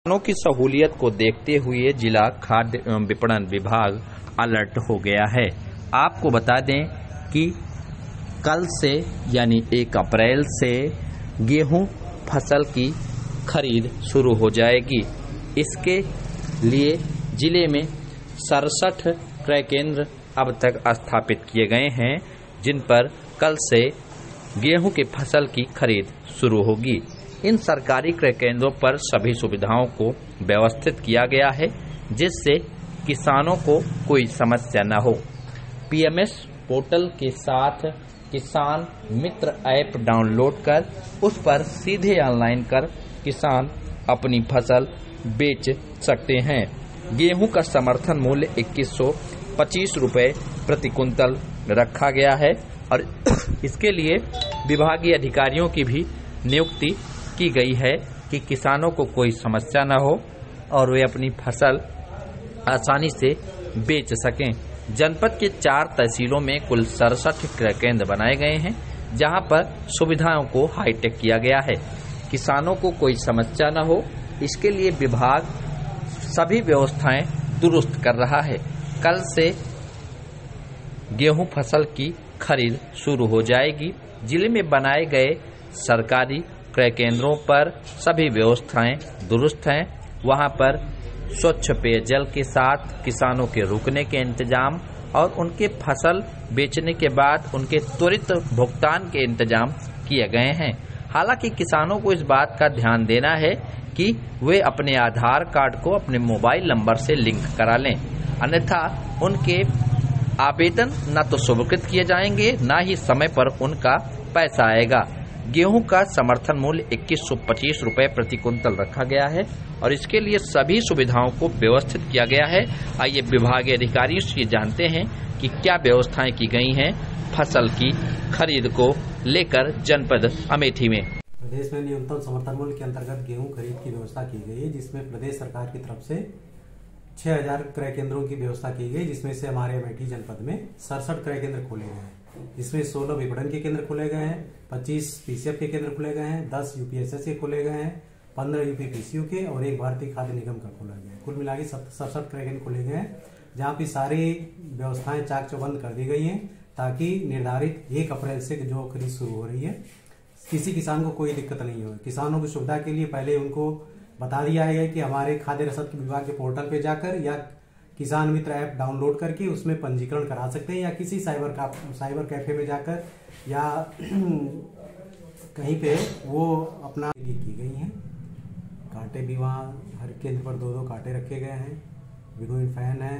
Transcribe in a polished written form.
किसानों की सहूलियत को देखते हुए जिला खाद्य एवं विपणन विभाग अलर्ट हो गया है। आपको बता दें कि कल से यानी 1 अप्रैल से गेहूं फसल की खरीद शुरू हो जाएगी। इसके लिए जिले में 67 क्रय केंद्र अब तक स्थापित किए गए हैं, जिन पर कल से गेहूं की फसल की खरीद शुरू होगी। इन सरकारी क्रय केंद्रों पर सभी सुविधाओं को व्यवस्थित किया गया है, जिससे किसानों को कोई समस्या न हो। पीएमएस पोर्टल के साथ किसान मित्र ऐप डाउनलोड कर उस पर सीधे ऑनलाइन कर किसान अपनी फसल बेच सकते हैं। गेहूं का समर्थन मूल्य 2125 रुपये प्रति कुंतल रखा गया है और इसके लिए विभागीय अधिकारियों की भी नियुक्ति की गई है कि किसानों को कोई समस्या न हो और वे अपनी फसल आसानी से बेच सकें। जनपद के 4 तहसीलों में कुल 67 क्रय केंद्र बनाए गए हैं, जहां पर सुविधाओं को हाईटेक किया गया है। किसानों को कोई समस्या न हो, इसके लिए विभाग सभी व्यवस्थाएं दुरुस्त कर रहा है। कल से गेहूं फसल की खरीद शुरू हो जाएगी। जिले में बनाए गए सरकारी क्रय केंद्रों पर सभी व्यवस्थाएं दुरुस्त हैं। वहां पर स्वच्छ पेयजल के साथ किसानों के रुकने के इंतजाम और उनके फसल बेचने के बाद उनके त्वरित भुगतान के इंतजाम किए गए हैं। हालांकि किसानों को इस बात का ध्यान देना है कि वे अपने आधार कार्ड को अपने मोबाइल नंबर से लिंक करा लें, अन्यथा उनके आवेदन न तो स्वीकृत किए जाएंगे, न ही समय पर उनका पैसा आएगा। गेहूं का समर्थन मूल्य 2125 रुपये प्रति कुंतल रखा गया है और इसके लिए सभी सुविधाओं को व्यवस्थित किया गया है। आइए विभागीय अधिकारियों से जानते हैं कि क्या व्यवस्थाएं की गई हैं फसल की खरीद को लेकर जनपद अमेठी में। प्रदेश में न्यूनतम समर्थन मूल्य के अंतर्गत गेहूं खरीद की व्यवस्था की गई है, जिसमें प्रदेश सरकार की तरफ से 6000 क्रय केंद्रों की व्यवस्था की गई, जिसमें से हमारे अमेठी जनपद में 67 क्रय केंद्र खोले गए हैं। इसमें 16 विपणन के केंद्र खोले गए हैं, 25 पीसीएफ के केंद्र खोले गए हैं, 10 यूपीएसएस के खोले गए हैं, 15 यूपीपीसीयू के और 1 भारतीय खाद्य निगम का खोला गया है। कुल मिला के 67 क्रय केंद्र खोले गए हैं, जहाँ की सारी व्यवस्थाएं चाक चौबंद कर दी गई हैं, ताकि निर्धारित 1 अप्रैल से जो खरीद शुरू हो रही है किसी किसान को कोई दिक्कत नहीं हो। किसानों की सुविधा के लिए पहले उनको बता दिया है कि हमारे खाद्य रसद विभाग के पोर्टल पे जाकर या किसान मित्र ऐप डाउनलोड करके उसमें पंजीकरण करा सकते हैं, या किसी साइबर कैफे में जाकर या कहीं पे वो अपना की गई हैं। कांटे भी वहाँ हर केंद्र पर 2-2 कांटे रखे गए हैं, विनोइंग फैन है।